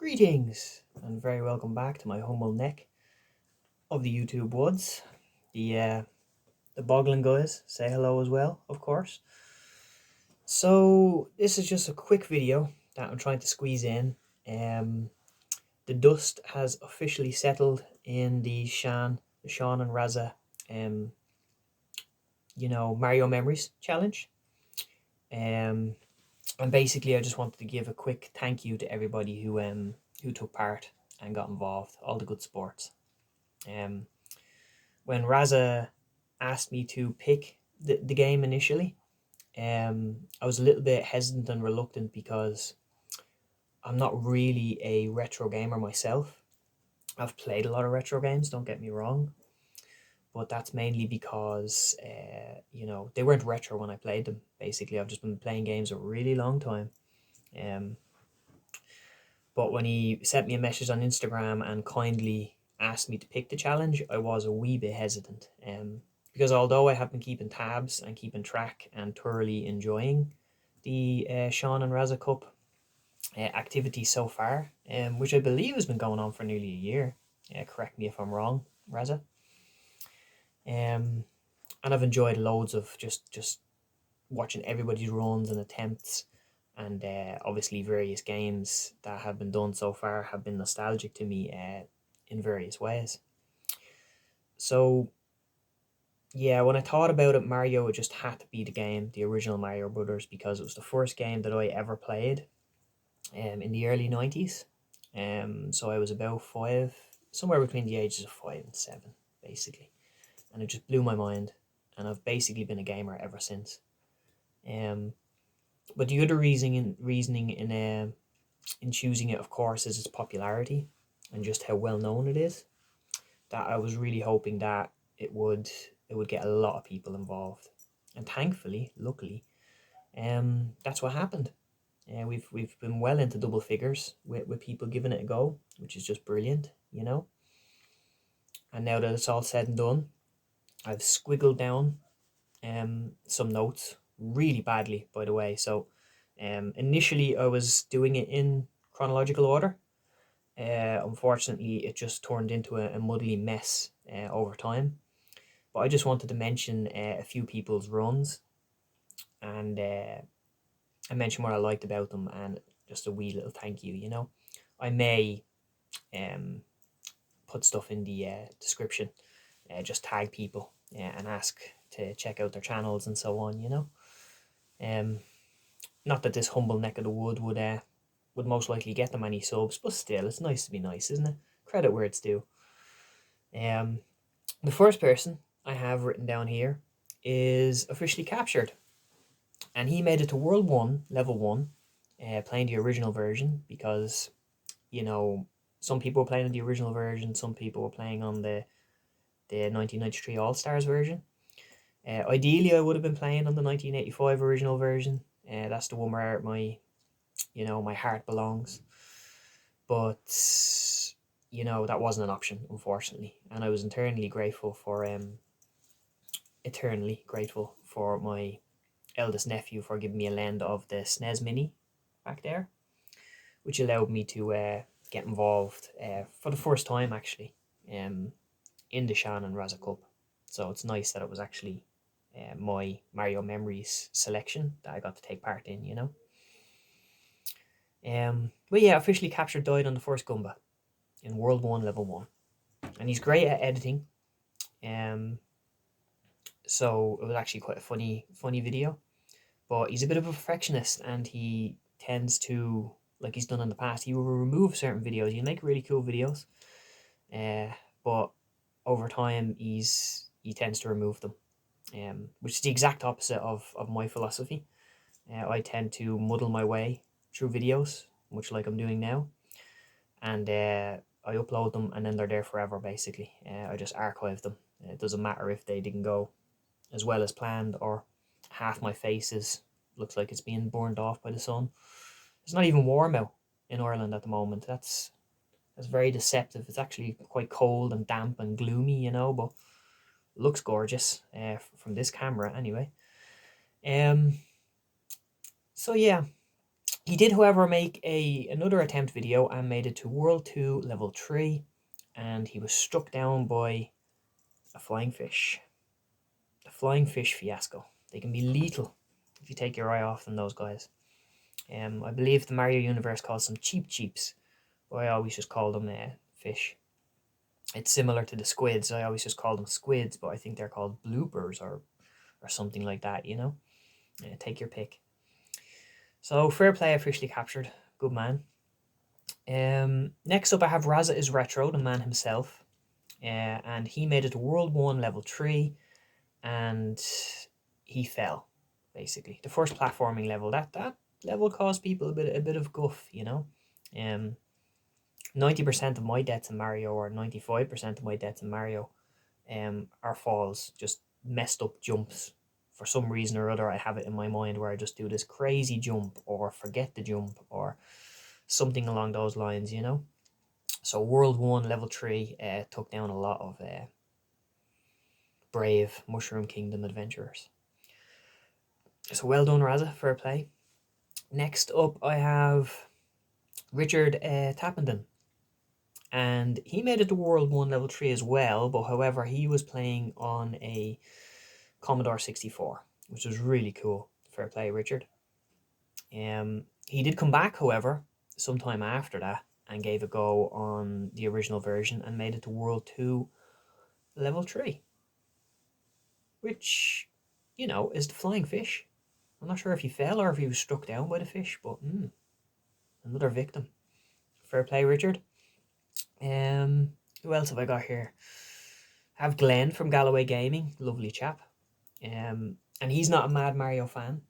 Greetings and very welcome back to my humble neck of the YouTube woods. The boggling guys say hello as well, of course. So this is just a quick video that I'm trying to squeeze in. The dust has officially settled in the Shan and Raza Mario Memories challenge. And basically I just wanted to give a quick thank you to everybody who took part and got involved, all the good sports. When Raza asked me to pick the game initially, I was a little bit hesitant and reluctant because I'm not really a retro gamer myself. I've played a lot of retro games, don't get me wrong, but that's mainly because they weren't retro when I played them. Basically, I've just been playing games a really long time. But when he sent me a message on Instagram and kindly asked me to pick the challenge, I was a wee bit hesitant. Because although I have been keeping tabs and keeping track and thoroughly enjoying the Shan and Raza Cup activity so far, which I believe has been going on for nearly a year. Correct me if I'm wrong, Raza. And I've enjoyed loads of just watching everybody's runs and attempts, and obviously various games that have been done so far have been nostalgic to me in various ways. So yeah, when I thought about it, Mario, it just had to be the original Mario Brothers, because it was the first game that I ever played in the early 90s. So I was about 5, somewhere between the ages of 5 and 7, basically. And it just blew my mind, and I've basically been a gamer ever since. But the other reasoning in choosing it, of course, is its popularity and just how well known it is. That I was really hoping that it would get a lot of people involved, and thankfully, luckily, that's what happened. We've been well into double figures with people giving it a go, which is just brilliant, And now that it's all said and done, I've squiggled down some notes really badly, by the way. So initially I was doing it in chronological order. Unfortunately, it just turned into a muddly mess over time. But I just wanted to mention a few people's runs, and I mention what I liked about them, and just a wee little thank you. I may put stuff in the description, just tag people and ask to check out their channels and so on. Not that this humble neck of the wood would most likely get them any subs, but still, it's nice to be nice, isn't it? Credit where it's due. The first person I have written down here is officially captured, and he made it to World 1, Level 1, playing the original version, because, some people were playing on the original version, some people were playing on the 1993 All-Stars version. Ideally, I would have been playing on the 1985 original version. That's the one where my heart belongs. But that wasn't an option, unfortunately, and I was eternally grateful for my eldest nephew for giving me a lend of the SNES Mini back there, which allowed me to get involved for the first time, actually, in the Shan and Raza Cup. So it's nice that it was actually my Mario Memories selection that I got to take part in. But yeah, officially captured died on the first Goomba in World 1, Level 1. And he's great at editing. So it was actually quite a funny video. But he's a bit of a perfectionist, and he tends to, like he's done in the past, he will remove certain videos. He'll make really cool videos. But over time, he tends to remove them. Which is the exact opposite of my philosophy. I tend to muddle my way through videos, much like I'm doing now, and I upload them, and then they're there forever, basically. I just archive them. It doesn't matter if they didn't go as well as planned, or half my face looks like it's being burned off by the sun. It's not even warm out in Ireland at the moment. That's very deceptive. It's actually quite cold and damp and gloomy, but it looks gorgeous from this camera anyway. So yeah, He did, however, make another attempt video and made it to World 2 Level 3, and he was struck down by a flying fish. The flying fish fiasco. They can be lethal if you take your eye off them, those guys. I believe the Mario universe calls them cheap cheeps, but I always just call them fish. It's similar to the squids. I always just call them squids, but I think they're called bloopers or something like that, you know? Take your pick. So, fair play, officially captured. Good man. Next up, I have Raza is Retro, the man himself. And he made it to World 1 Level 3, and he fell, basically. The first platforming level, that level caused people a bit of guff, you know? 90% of my deaths in Mario, or 95% of my deaths in Mario, are falls, just messed up jumps. For some reason or other, I have it in my mind where I just do this crazy jump or forget the jump or something along those lines, you know? So World 1, Level 3 took down a lot of brave Mushroom Kingdom adventurers. So well done, Raza, fair play. Next up, I have Richard Tappenden. And he made it to World 1 Level 3 as well, but however, he was playing on a Commodore 64, which was really cool. Fair play, Richard. He did come back, however, sometime after that, and gave a go on the original version and made it to World 2 Level 3, which, you know, is the flying fish. I'm not sure if he fell or if he was struck down by the fish, but another victim. Fair play, Richard. Who else have I got here? I have Glenn from Galloway Gaming, lovely chap. And he's not a Mad Mario fan,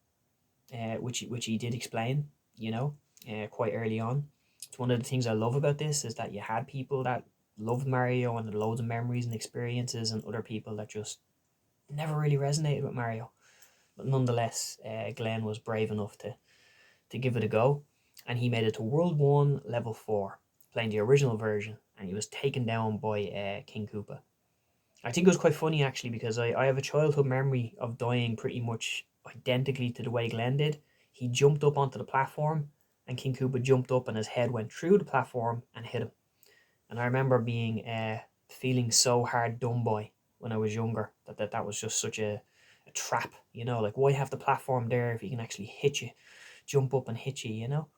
which he did explain, you know, quite early on. It's one of the things I love about this is that you had people that loved Mario and had loads of memories and experiences, and other people that just never really resonated with Mario. But nonetheless, Glenn was brave enough to give it a go, and he made it to World 1 Level 4, playing the original version, and he was taken down by King Koopa. I think it was quite funny actually, because I have a childhood memory of dying pretty much identically to the way Glenn did. He jumped up onto the platform and King Koopa jumped up and his head went through the platform and hit him. And I remember being feeling so hard done by when I was younger that was just such a trap, you know, like why have the platform there if he can actually hit you, jump up and hit you, you know?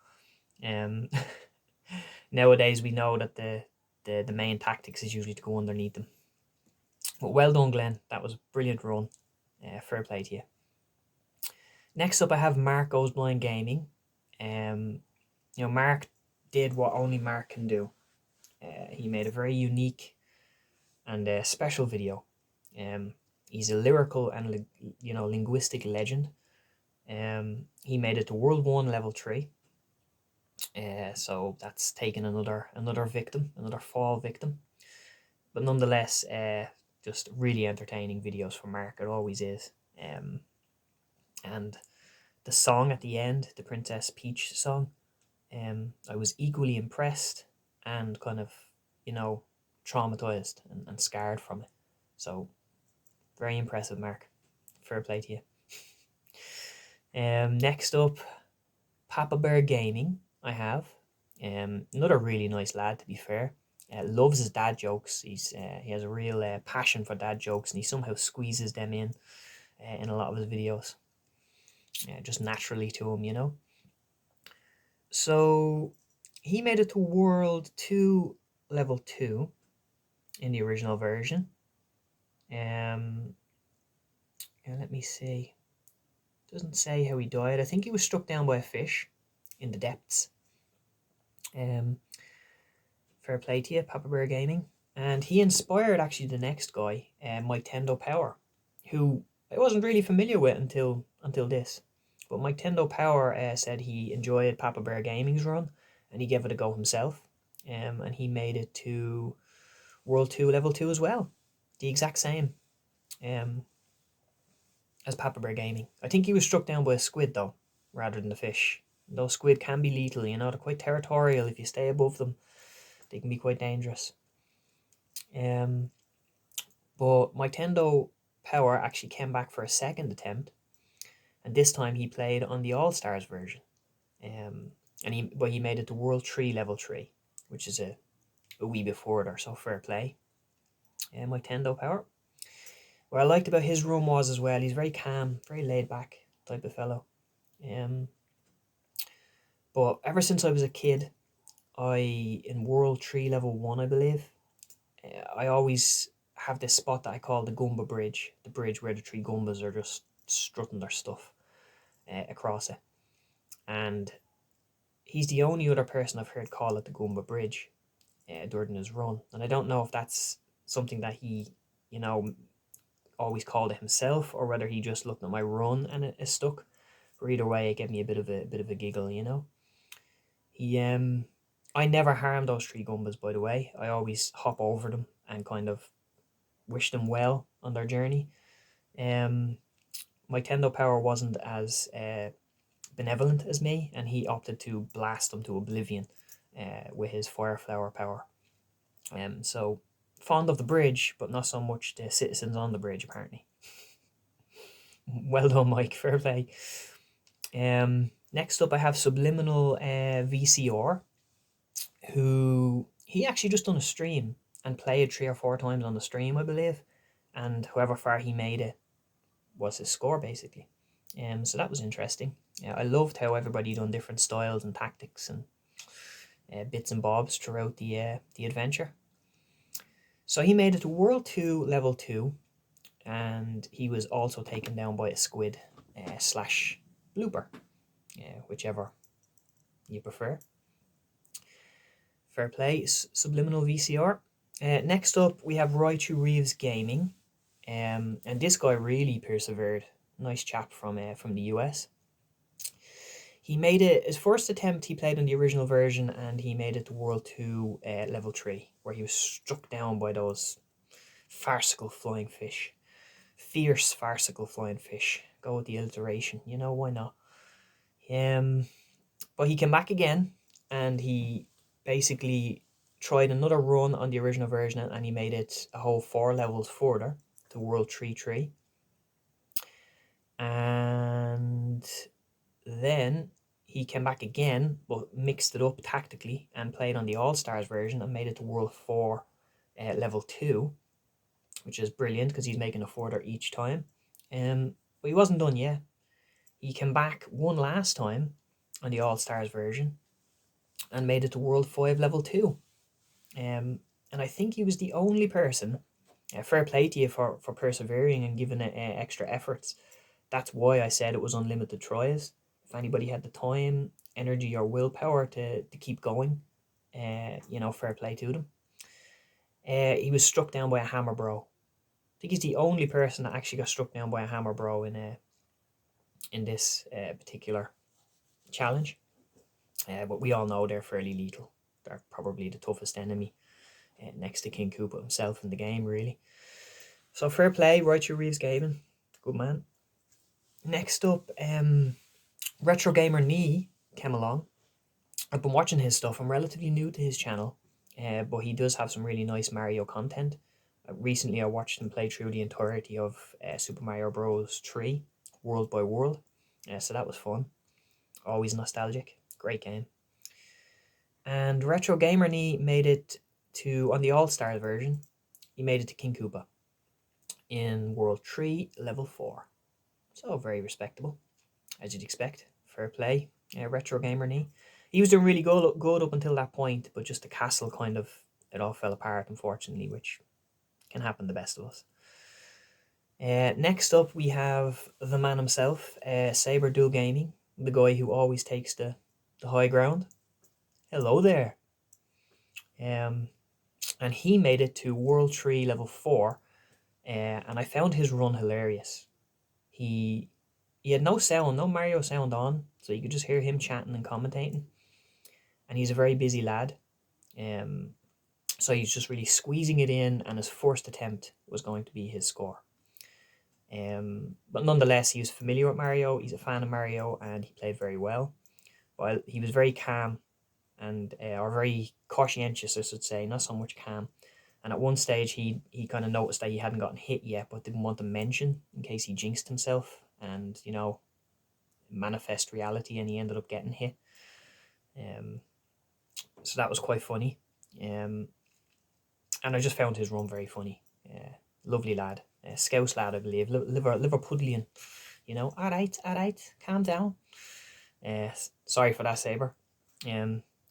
Um, Nowadays we know that the main tactics is usually to go underneath them. But well done, Glenn. That was a brilliant run. Fair play to you. Next up, I have Mark Goes Blind Gaming. Mark did what only Mark can do. He made a very unique and special video. He's a lyrical and linguistic legend. He made it to World 1 Level 3. So that's taken another victim, another fall victim. But nonetheless, just really entertaining videos from Mark. It always is. And the song at the end, the Princess Peach song, I was equally impressed and kind of, traumatized and scarred from it. So very impressive, Mark. Fair play to you. Next up, Papa Bear Gaming. I have another really nice lad, to be fair. Loves his dad jokes. He has a real passion for dad jokes, and he somehow squeezes them in a lot of his videos. Just naturally to him, you know. So he made it to World 2 Level 2 in the original version. Let me see. Doesn't say how he died. I think he was struck down by a fish in the depths. Fair play to you, Papa Bear Gaming. And he inspired actually the next guy, Mike Tendo Power, who I wasn't really familiar with until this. But Mike Tendo Power said he enjoyed Papa Bear Gaming's run, and he gave it a go himself. And he made it to World 2 Level 2 as well. The exact same as Papa Bear Gaming. I think he was struck down by a squid though, rather than the fish. Those squid can be lethal, you know, they're quite territorial. If you stay above them, they can be quite dangerous. But my Tendo Power actually came back for a second attempt, and this time he played on the All-Stars version. And he made it to World 3 Level 3, which is a wee bit further, so fair play. My Tendo Power. What I liked about his run was as well, he's very calm, very laid back type of fellow. But ever since I was a kid, in World 3 Level 1, I believe, I always have this spot that I call the Goomba Bridge, the bridge where the three Goombas are just strutting their stuff across it. And he's the only other person I've heard call it the Goomba Bridge during his run. And I don't know if that's something that he, always called it himself, or whether he just looked at my run and it stuck. But either way, it gave me a bit of a giggle, He I never harmed those three Goombas, by the way. I always hop over them and kind of wish them well on their journey. My Tendo Power wasn't as benevolent as me, and he opted to blast them to oblivion with his Fire Flower power. So fond of the bridge, but not so much the citizens on the bridge, apparently. Well done, Mike. Fair play. Next up, I have Subliminal VCR, who he actually just done a stream and played 3 or 4 times on the stream, I believe, and however far he made it was his score, basically. So that was interesting. I loved how everybody done different styles and tactics and bits and bobs throughout the adventure. So he made it to World 2 Level 2, and he was also taken down by a squid slash blooper, whichever you prefer. Fair play, Subliminal VCR. Next up, we have Raichu Reeves Gaming, and this guy really persevered. Nice chap from the US. He made it, his first attempt he played on the original version, and he made it to World 2 Level 3, where he was struck down by those farcical flying fish. Fierce farcical flying fish. Go with the alliteration, why not? But he came back again, and he basically tried another run on the original version, and he made it a whole 4 levels further to World 3-3. And then he came back again, but mixed it up tactically and played on the All-Stars version and made it to World 4 Level 2, which is brilliant because he's making a further each time. But he wasn't done yet. He came back one last time on the All-Stars version and made it to World 5 Level 2. And I think he was the only person, fair play to you for persevering and giving it extra efforts. That's why I said it was unlimited tries. If anybody had the time, energy, or willpower to keep going, fair play to them. He was struck down by a hammer bro. I think he's the only person that actually got struck down by a hammer bro in this particular challenge. But we all know they're fairly lethal. They're probably the toughest enemy next to King Koopa himself in the game, really. So fair play, Raichu Reeves Gaming. Good man. Next up, Retro Gamer Nee came along. I've been watching his stuff. I'm relatively new to his channel, but he does have some really nice Mario content. Recently, I watched him play through the entirety of Super Mario Bros. 3, World by World. So that was fun. Always nostalgic. Great game. And Retro Gamer Nee made it on the All-Stars version, he made it to King Koopa in World 3, Level 4. So very respectable, as you'd expect. Fair play, Retro Gamer Nee. He was doing really good up until that point, but just the castle it all fell apart, unfortunately, which can happen to the best of us. Next up, we have the man himself, Saber Duel Gaming, the guy who always takes the high ground. Hello there. And he made it to World 3 Level 4, and I found his run hilarious. He had no sound, no Mario sound on, so you could just hear him chatting and commentating. And he's a very busy lad. So he's just really squeezing it in, and his first attempt was going to be his score. But nonetheless, he was familiar with Mario, he's a fan of Mario, and he played very well. But he was very calm, and or very conscientious, I should say, not so much calm. And at one stage, he kind of noticed that he hadn't gotten hit yet, but didn't want to mention in case he jinxed himself and, manifest reality, and he ended up getting hit. So that was quite funny. And I just found his run very funny. Lovely lad. Scouse lad, I believe. Liverpudlian. You know, all right, calm down. Sorry for that, Saber.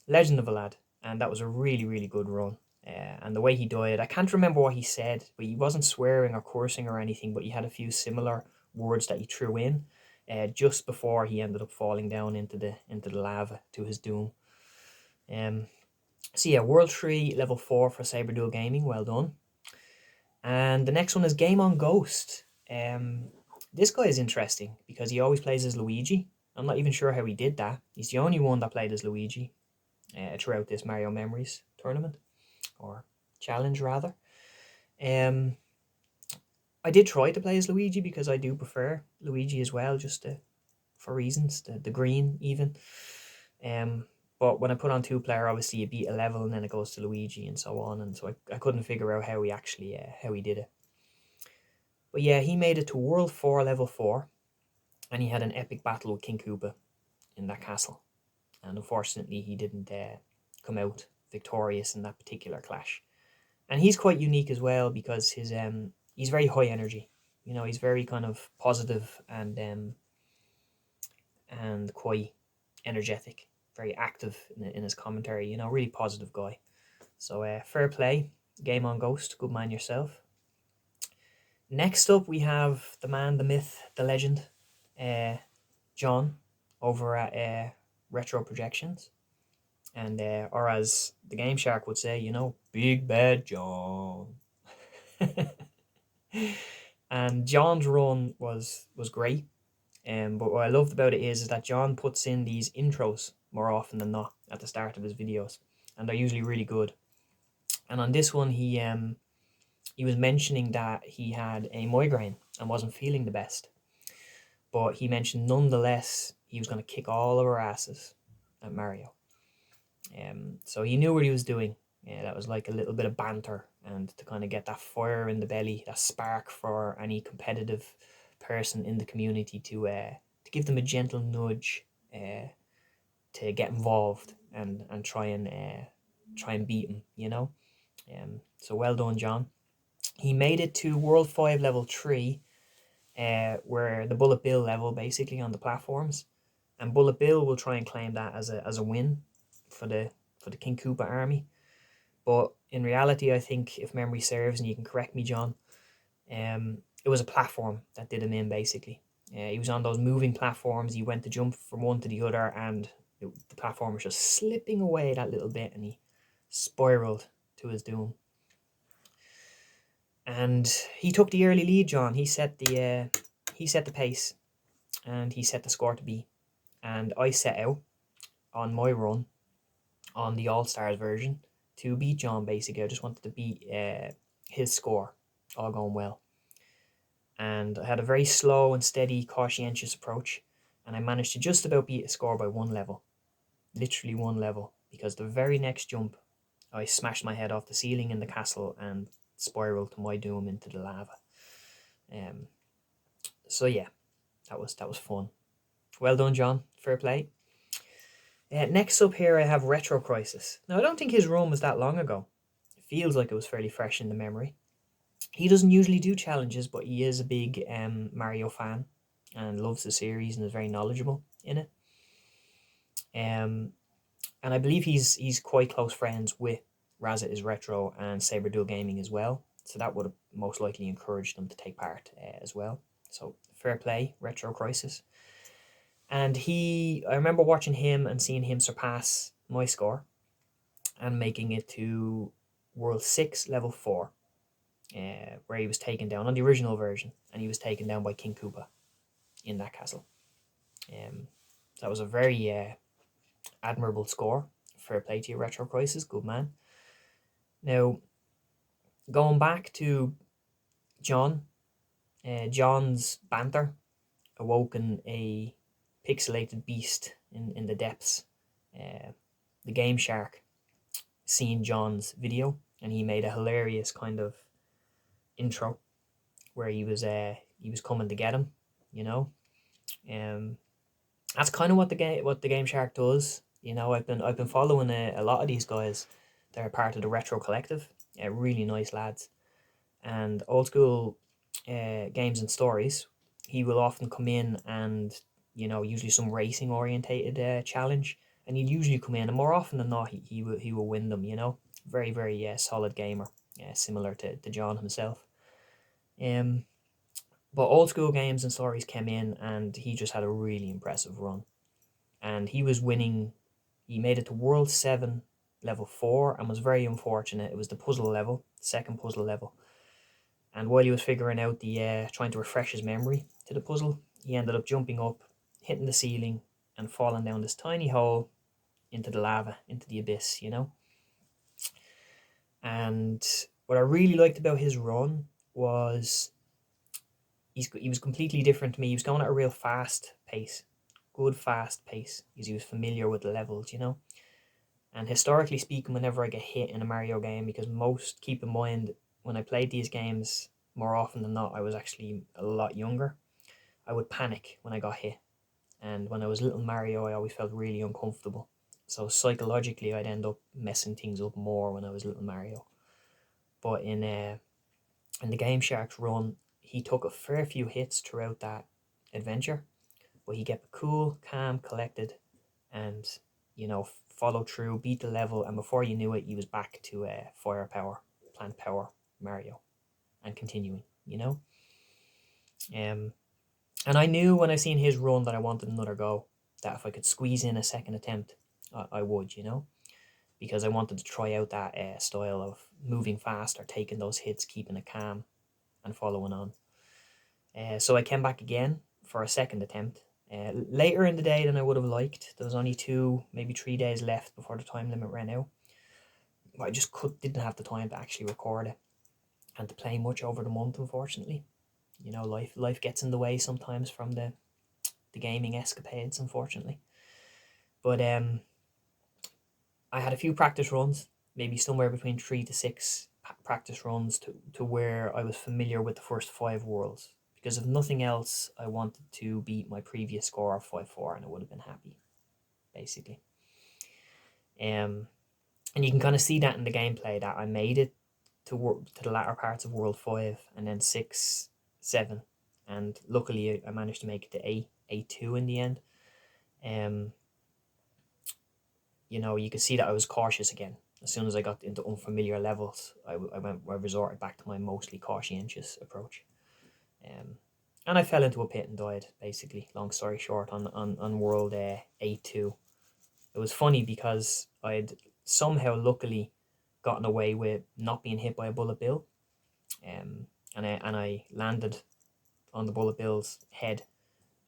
Legend of a lad. And that was a really, really good run. And the way he died, I can't remember what he said, but he wasn't swearing or cursing or anything, but he had a few similar words that he threw in just before he ended up falling down into the lava to his doom. So yeah, World 3, Level 4 for Saber Dual Gaming, well done. And the next one is Game on Ghost. This guy is interesting because he always plays as Luigi. I'm not even sure how he did that. He's the only one that played as Luigi throughout this Mario Memories tournament, or challenge rather. I did try to play as Luigi because I do prefer Luigi as well, just for reasons, the green even. But when I put on 2-player, obviously you beat a level and then it goes to Luigi and so on, and so I couldn't figure out how he actually how he did it. But yeah, he made it to World 4, Level 4, and he had an epic battle with King Koopa in that castle. And unfortunately, he didn't come out victorious in that particular clash. And he's quite unique as well because he's very high energy. You know, he's very kind of positive and quite energetic, very active in his commentary. You know, really positive guy. So fair play, Game on Ghost. Good man yourself. Next up, we have the man, the myth, the legend, John, over at Retro Projections. And, or as the Game Shark would say, you know, Big Bad John. And John's run was great. But what I loved about it is that John puts in these intros more often than not at the start of his videos. And they're usually really good. And on this one, he was mentioning that he had a migraine and wasn't feeling the best. But he mentioned nonetheless he was going to kick all of our asses at Mario. So he knew what he was doing. Yeah, that was like a little bit of banter and to kind of get that fire in the belly, that spark for any competitive person in the community to give them a gentle nudge to get involved and try and beat him, you know. So well done, John. He made it to World 5 Level 3, where the Bullet Bill level basically on the platforms, and Bullet Bill will try and claim that as a win for the King Koopa army. But in reality, I think, if memory serves, and you can correct me, John, it was a platform that did him in, basically. He was on those moving platforms. He went to jump from one to the other, and the platform was just slipping away that little bit, and he spiraled to his doom. And he took the early lead, John. He set the pace, and he set the score to beat. And I set out on my run on the All-Stars version to beat John, basically. I just wanted to beat his score, all going well. And I had a very slow and steady, conscientious approach, and I managed to just about beat his score by one level. Literally one level, because the very next jump, I smashed my head off the ceiling in the castle and spiraled to my doom into the lava. So yeah, that was fun. Well done, John. Fair play. Next up here, I have Retro Crisis. Now, I don't think his run was that long ago. It feels like it was fairly fresh in the memory. He doesn't usually do challenges, but he is a big Mario fan and loves the series and is very knowledgeable in it. And I believe he's quite close friends with Raza is Retro and Saber Dual Gaming as well. So that would have most likely encouraged them to take part as well. So fair play, Retro Crisis. And I remember watching him and seeing him surpass my score and making it to World 6, Level 4, where he was taken down on the original version, and he was taken down by King Koopa in that castle. That was a very admirable score. Fair play to you, Retro Crisis, good man. Now, going back to John, John's banter awoken a pixelated beast in the depths. The Game Shark seen John's video, and he made a hilarious kind of intro where he was coming to get him, you know. That's kind of what the Game Shark does. You know, I've been following a lot of these guys. They're part of the Retro Collective. Really nice lads. And Old School Games and Stories, he will often come in and, usually some racing orientated challenge, and he'll usually come in, and more often than not he will win them. Very, very solid gamer, similar to John himself. um but Old School Games and Stories came in, and he just had a really impressive run, and he was winning. He made it to World 7 level 4, and was very unfortunate. It was the puzzle level, second puzzle level. And while he was figuring out trying to refresh his memory to the puzzle, he ended up jumping up, hitting the ceiling, and falling down this tiny hole into the lava, into the abyss. And what I really liked about his run was he was completely different to me. He was going at a real fast pace, good fast pace, because he was familiar with the levels. And historically speaking, whenever I get hit in a Mario game, because keep in mind, when I played these games, more often than not, I was actually a lot younger. I would panic when I got hit. And when I was little Mario, I always felt really uncomfortable. So psychologically, I'd end up messing things up more when I was little Mario. But in the Game Shark's run, he took a fair few hits throughout that adventure, but he kept cool, calm, collected, and follow through, beat the level, and before you knew it, he was back to fire power, plant power Mario, and continuing. Um, and I knew when I seen his run that I wanted another go. That if I could squeeze in a second attempt, I would. Because I wanted to try out that style of moving fast or taking those hits, keeping it calm, and following on. So I came back again for a second attempt. Later in the day than I would have liked. There was only 2, maybe 3 days left before the time limit ran out. But I just didn't have the time to actually record it and to play much over the month, unfortunately. Life gets in the way sometimes from the gaming escapades, unfortunately. But I had a few practice runs, maybe somewhere between 3 to 6 practice runs to where I was familiar with the first 5 worlds. Because if nothing else, I wanted to beat my previous score of 5-4, and I would have been happy, basically. And you can kind of see that in the gameplay, that I made it to the latter parts of World 5, and then 6, 7, and luckily I managed to make it to 8-2 in the end. You could see that I was cautious again. As soon as I got into unfamiliar levels, I resorted back to my mostly conscientious approach. And I fell into a pit and died, basically. Long story short, on World 8-2. It was funny because I'd somehow luckily gotten away with not being hit by a bullet bill. And I landed on the bullet bill's head,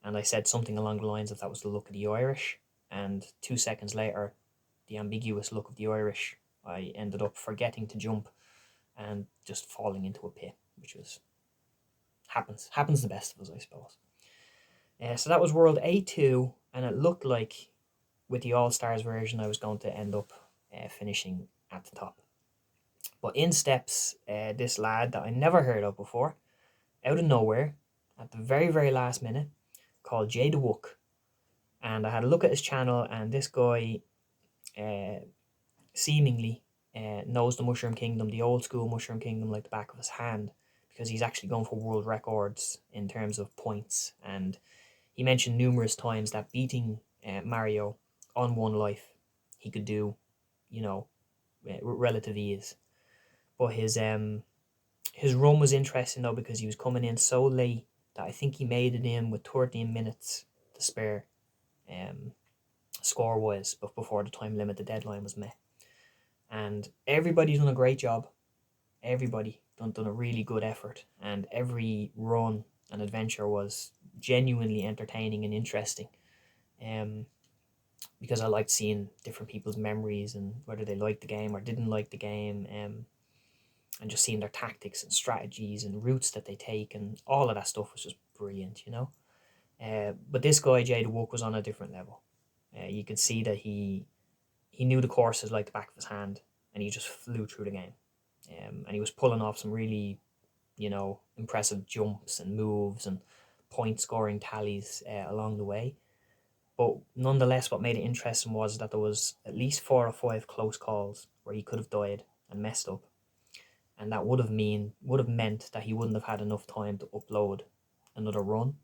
and I said something along the lines of that was the luck of the Irish. And 2 seconds later, the ambiguous luck of the Irish, I ended up forgetting to jump and just falling into a pit, which was happens the best of us, I suppose. So that was World 8-2, and it looked like with the All Stars version, I was going to end up finishing at the top. But in steps this lad that I never heard of before, out of nowhere, at the very, very last minute, called Jay the Wook. And I had a look at his channel, and this guy seemingly knows the Mushroom Kingdom, the old school Mushroom Kingdom, like the back of his hand, because he's actually going for world records in terms of points. And he mentioned numerous times that beating Mario on one life, he could do, relative ease. But his run was interesting though, because he was coming in so late that I think he made it in with 13 minutes to spare, score wise, but before the time limit, the deadline was met. And everybody's done a great job. Everybody done a really good effort, and every run and adventure was genuinely entertaining and interesting. Because I liked seeing different people's memories and whether they liked the game or didn't like the game, and just seeing their tactics and strategies and routes that they take, and all of that stuff was just brilliant. But this guy Jay the Wook was on a different level. You could see that he knew the courses like the back of his hand, and he just flew through the game. And he was pulling off some really, impressive jumps and moves and point scoring tallies along the way. But nonetheless, what made it interesting was that there was at least 4 or 5 close calls where he could have died and messed up, and that would have meant that he wouldn't have had enough time to upload another run.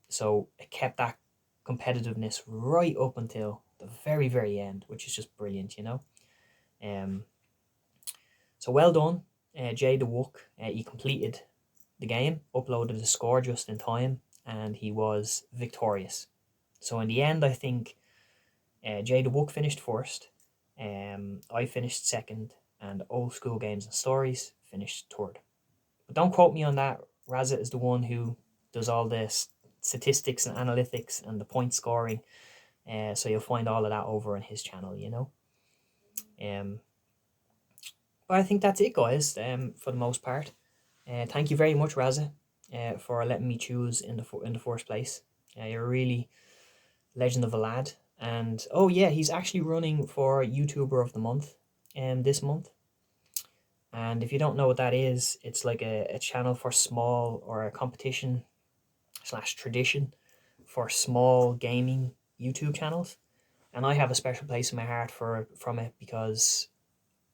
So it kept that competitiveness right up until the very, very end, which is just brilliant, you know. So well done, Jay the Wook. He completed the game, uploaded the score just in time, and he was victorious. So in the end, I think Jay the Wook finished first. I finished second, and Old School Games and Stories finished third. But don't quote me on that. Raza is the one who does all the statistics and analytics and the point scoring. So you'll find all of that over on his channel, you know. But I think that's it, guys. For the most part. Thank you very much, Raza, for letting me choose in the first place. You're really legend of a lad. And oh yeah, he's actually running for YouTuber of the Month this month. And if you don't know what that is, it's like a channel for small, or a competition / tradition for small gaming YouTube channels. And I have a special place in my heart from it, because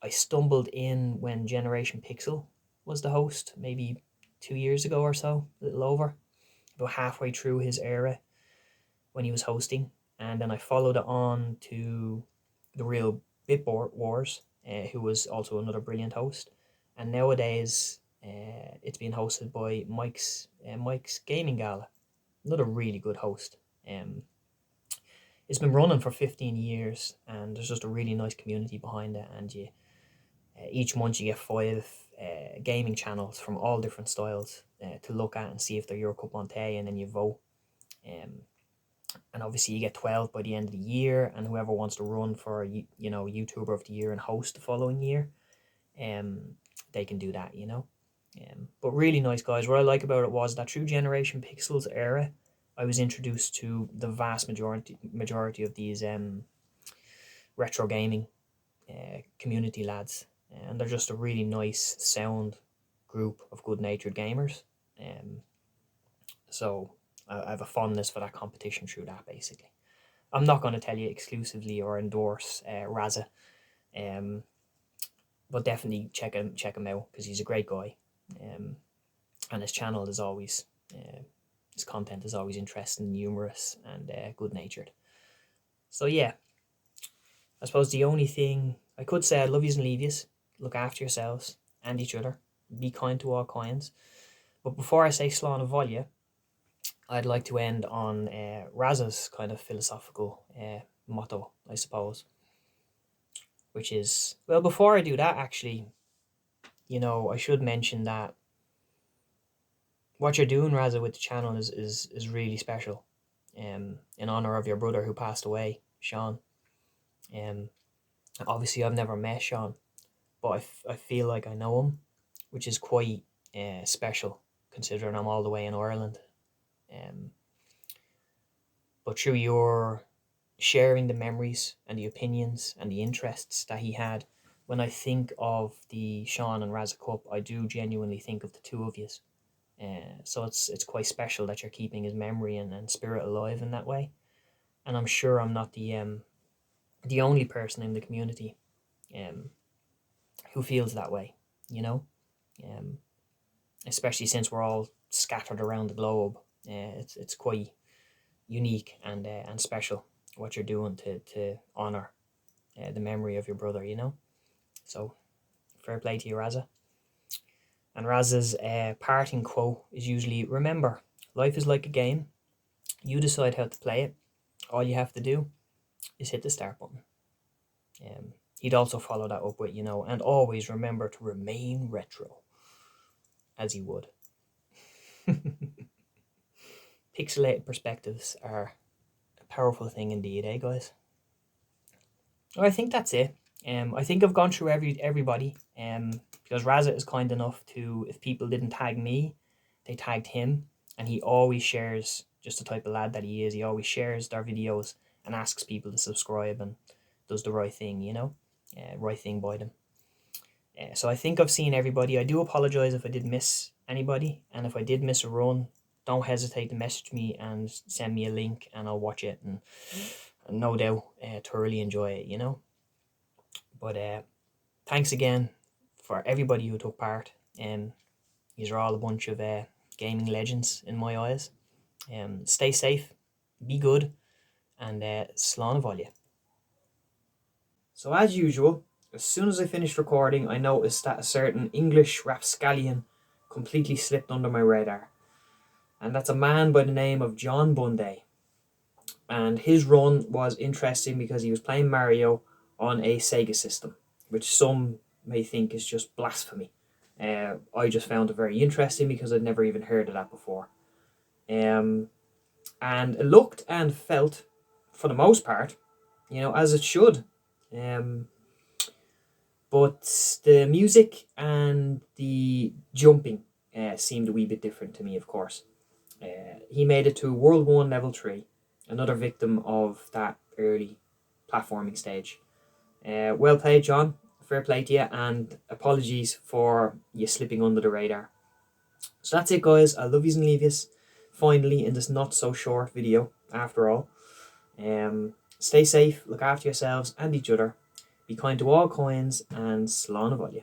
I stumbled in when Generation Pixel was the host, maybe 2 years ago or so, a little over, about halfway through his era when he was hosting. And then I followed it on to The Real Bit Wars, who was also another brilliant host. And nowadays, it's being hosted by Mike's Gaming Gala, another really good host. It's been running for 15 years, and there's just a really nice community behind it. And each month you get 5 gaming channels from all different styles to look at and see if they're your cup on tea, and then you vote. And obviously you get 12 by the end of the year, and whoever wants to run for YouTuber of the Year and host the following year, they can do that, you know. But really nice, guys. What I like about it was that through Generation Pixel's era, I was introduced to the vast majority of these retro gaming community lads, and they're just a really nice sound group of good-natured gamers. So I have a fondness for that competition through that, basically. I'm not going to tell you exclusively or endorse Raza, but definitely check him out, because he's a great guy, and his channel is always his content is always interesting, humorous, and good-natured. So yeah, I suppose the only thing I could say, I love yous and leave yous. Look after yourselves and each other. Be kind to all kinds. But before I say slán a bhaile, I'd like to end on Raza's kind of philosophical motto, I suppose. Which is, well, before I do that, actually, I should mention that what you're doing, Raza, with the channel is really special. In honor of your brother who passed away, Shan. Obviously, I've never met Shan, but I feel like I know him, which is quite special, considering I'm all the way in Ireland. But through your sharing the memories and the opinions and the interests that he had, when I think of the Shan and Raza Cup, I do genuinely think of the two of you. So it's quite special that you're keeping his memory and spirit alive in that way. And I'm sure I'm not the only person in the community who feels that way, especially since we're all scattered around the globe. It's quite unique and special what you're doing to honor the memory of your brother, So fair play to you, Raza. And Raza's parting quote is usually, remember, life is like a game. You decide how to play it. All you have to do is hit the start button. He'd also follow that up with, and always remember to remain retro, as he would. Pixelated perspectives are a powerful thing indeed, eh, guys? Well, I think that's it. I think I've gone through everybody. Because Raza is kind enough to, if people didn't tag me, they tagged him, and he always shares, just the type of lad that he is. He always shares their videos and asks people to subscribe and does the right thing, right thing by them. So I think I've seen everybody. I do apologize if I did miss anybody, and if I did miss a run, don't hesitate to message me and send me a link, and I'll watch it, and no doubt thoroughly enjoy it, you know. But thanks again for everybody who took part. These are all a bunch of gaming legends in my eyes. Stay safe, be good, and slán bhaile. So as usual, as soon as I finished recording, I noticed that a certain English rapscallion completely slipped under my radar. And that's a man by the name of John Bunday. And his run was interesting because he was playing Mario on a Sega system, which some may think is just blasphemy. I just found it very interesting because I'd never even heard of that before. And it looked and felt, for the most part, you know, as it should. But the music and the jumping seemed a wee bit different to me, of course. He made it to World 1 Level 3, another victim of that early platforming stage. Well played, John. Fair play to you, and apologies for you slipping under the radar. So that's it, guys. I love yous and leave yous, finally, in this not so short video, after all. Stay safe, look after yourselves and each other. Be kind to all kinds, and slán bhaile.